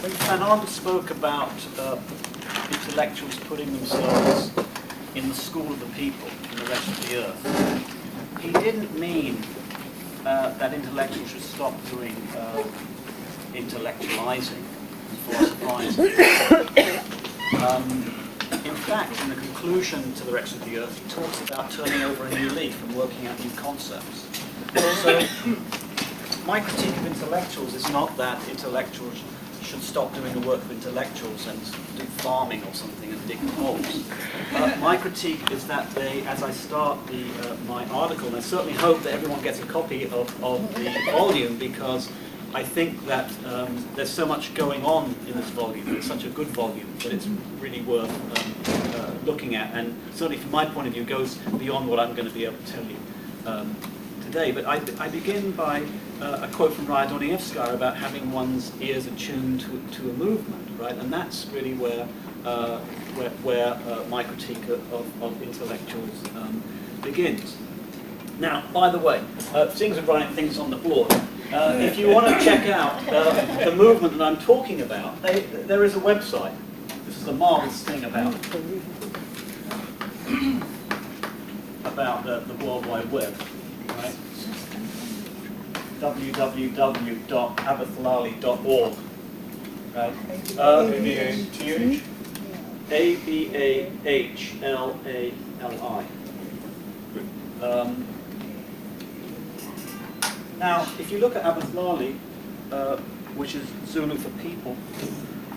When Fanon spoke about intellectuals putting themselves in the school of the people, in the rest of the earth, he didn't mean that intellectuals should stop doing intellectualizing and philosophizing. In fact, in the conclusion to the rest of the earth, he talks about turning over a new leaf and working out new concepts. So, my critique of intellectuals is not that intellectuals should stop doing the work of intellectuals and do farming or something and dig holes. My critique is that they, as I start my article, and I certainly hope that everyone gets a copy of the volume, because I think that there's so much going on in this volume. It's such a good volume that it's really worth looking at, and certainly from my point of view goes beyond what I'm going to be able to tell you today. But I begin by a quote from Raya Dornievskaya about having one's ears attuned to a movement, right? And that's really where my critique of intellectuals begins. Now, by the way, things are writing things on the board. If you want to check out the movement that I'm talking about, there is a website. This is a marvelous thing about the World Wide Web, right? www.abahlali.org, right? A-B-A-H-L-A-L-I. Now, if you look at Abahlali, which is Zulu for people,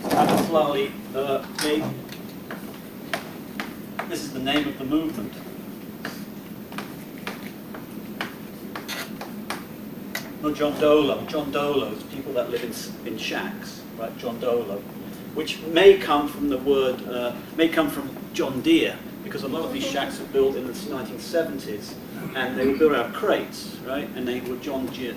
Abahlali this is the name of the movement. No, Jondolos, people that live in shacks, right? Jondolo, which may come from the word, may come from John Deere, because a lot of these shacks were built in the 1970s, and they were built out of crates, right? And they were John Deere,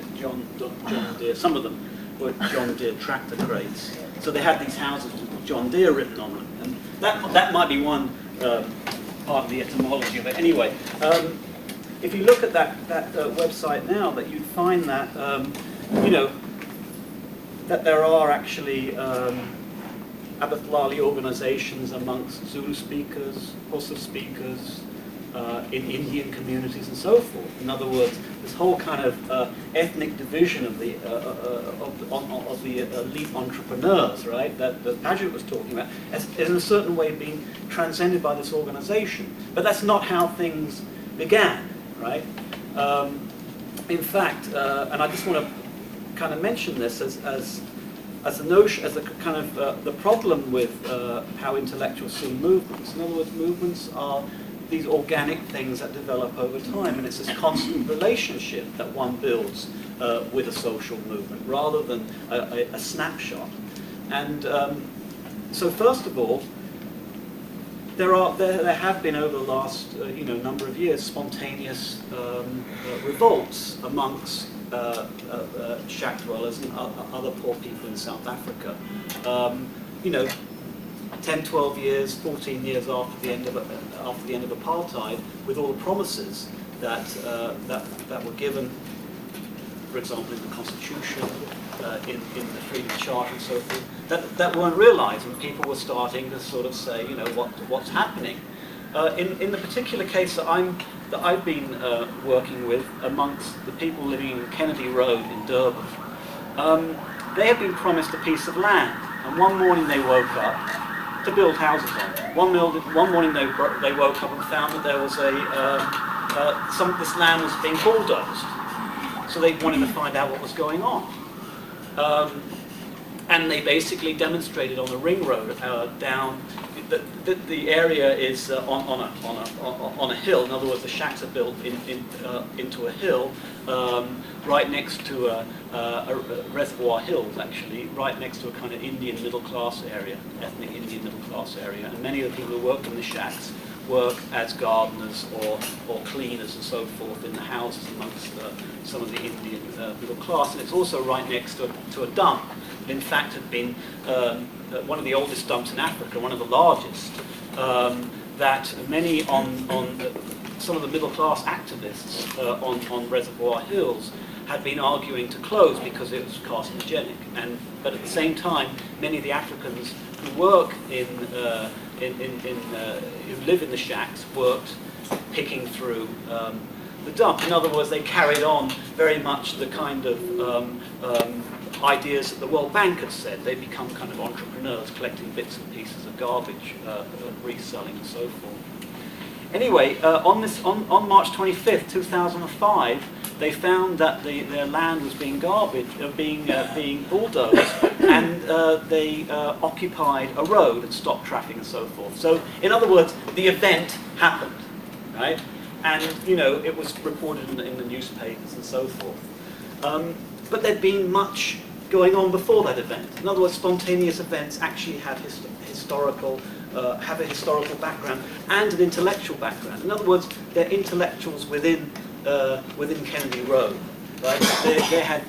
some of them were John Deere tractor crates. So they had these houses with John Deere written on them, and that might be one part of the etymology of it. Anyway, if you look at that website now, that you'd find that that there are actually Abahlali organizations amongst Zulu speakers, Xhosa speakers, in Indian communities and so forth. In other words, this whole kind of ethnic division of the elite entrepreneurs, right, that Paget was talking about, has in a certain way been transcended by this organization. But that's not how things began, right? In fact, and I just want to kind of mention this as a notion, as a kind of the problem with how intellectuals see movements. In other words, movements are these organic things that develop over time, and it's this constant relationship that one builds with a social movement, rather than a snapshot. And so, first of all, there have been over the last number of years spontaneous revolts amongst shack dwellers and other poor people in South Africa. 10, 12 years, 14 years after the end of apartheid, with all the promises that were given, for example, in the Constitution, in the Freedom Charter, and so forth, that weren't realised, and people were starting to sort of say, what's happening. In the particular case that I've been working with amongst the people living in Kennedy Road in Durban, they had been promised a piece of land, and one morning they woke up to build houses on it. One morning they woke up and found that there was this land was being bulldozed. So they wanted to find out what was going on. And they basically demonstrated on the ring road down. The area is on a hill. In other words, the shacks are built into a hill, right next to a reservoir hills, actually, right next to a kind of Indian middle class area, ethnic Indian middle class area. And many of the people who work in the shacks work as gardeners or cleaners and so forth in the houses amongst some of the Indian middle class. And it's also right next to a dump. It in fact had been one of the oldest dumps in Africa, one of the largest, that many on some of the middle class activists on Reservoir Hills had been arguing to close because it was carcinogenic. But at the same time, many of the Africans who work who live in the shacks worked picking through the dump. In other words, they carried on very much the kind of ideas that the World Bank had said. They'd become kind of entrepreneurs, collecting bits and pieces of garbage, reselling and so forth. Anyway, on March 25th, 2005, they found that their land was being being bulldozed, and they occupied a road and stopped traffic and so forth. So, in other words, the event happened, right? And it was reported in the newspapers and so forth. But there'd been much going on before that event. In other words, spontaneous events actually have have a historical background and an intellectual background. In other words, they're intellectuals within Kennedy Road, right?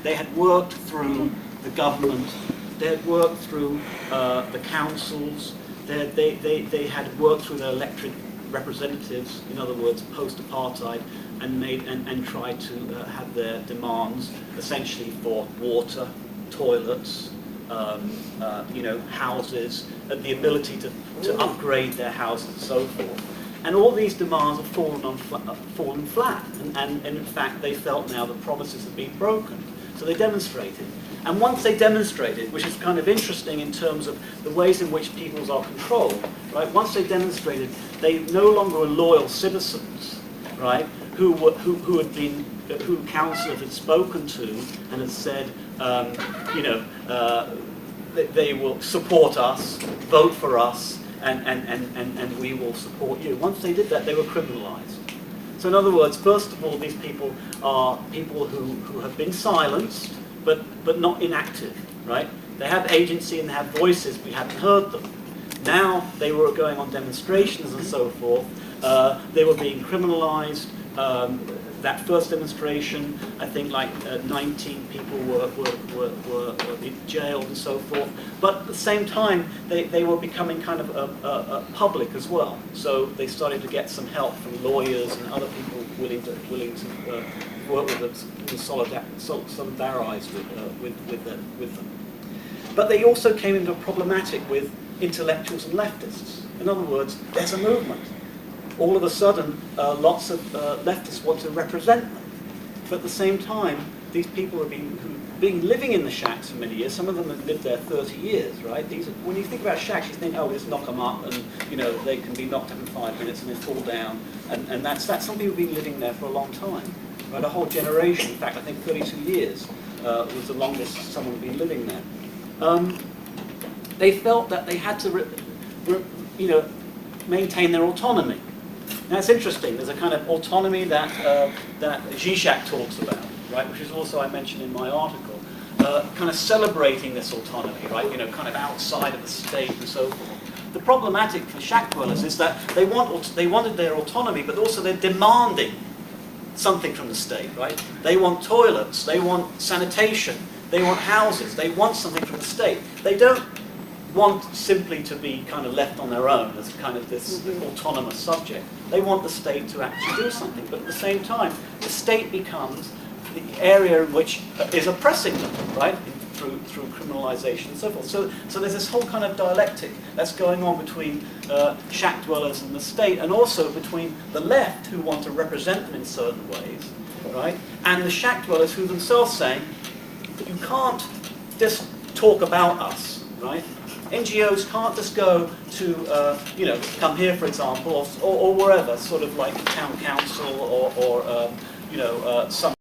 They had worked through the government, they had worked through the councils, they had worked through their elected representatives, in other words, post-apartheid, and tried to have their demands essentially for water, toilets, houses, and the ability to upgrade their houses and so forth. And all these demands have fallen flat, and in fact they felt now the promises had been broken. So they demonstrated. And once they demonstrated, which is kind of interesting in terms of the ways in which peoples are controlled, right? Once they demonstrated, they no longer were loyal citizens, right? Who council had spoken to and had said, they will support us, vote for us, and we will support you. Once they did that, they were criminalized. So in other words, first of all, these people are people who have been silenced, but not inactive, right? They have agency and they have voices, we haven't heard them. Now they were going on demonstrations and so forth. They were being criminalized. That first demonstration, I think 19 people were jailed and so forth. But at the same time, they were becoming kind of public as well. So they started to get some help from lawyers and other people willing to work with them, to solidarize with them. But they also came into a problematic with intellectuals and leftists. In other words, there's a movement. All of a sudden, lots of leftists want to represent them. But at the same time, these people who've been living in the shacks for many years, some of them have lived there 30 years, right? When you think about shacks, you think, oh, just knock them up, and they can be knocked up in 5 minutes and they fall down. And that's some people have been living there for a long time, right? A whole generation. In fact, I think 32 years was the longest someone had been living there. They felt that they had to, maintain their autonomy. Now it's interesting, there's a kind of autonomy that Zizek talks about, right, which is also I mentioned in my article, kind of celebrating this autonomy, right, kind of outside of the state and so forth. The problematic for shack dwellers is that they wanted their autonomy, but also they're demanding something from the state, right? They want toilets, they want sanitation, they want houses, they want something from the state. They don't want simply to be kind of left on their own as kind of this autonomous subject. They want the state to actually do something, but at the same time, the state becomes the area in which is oppressing them, right, through criminalization and so forth. So there's this whole kind of dialectic that's going on between shack dwellers and the state, and also between the left, who want to represent them in certain ways, right, and the shack dwellers who themselves saying, you can't just talk about us, right? NGOs can't just go to, come here, for example, or wherever, sort of like town council or some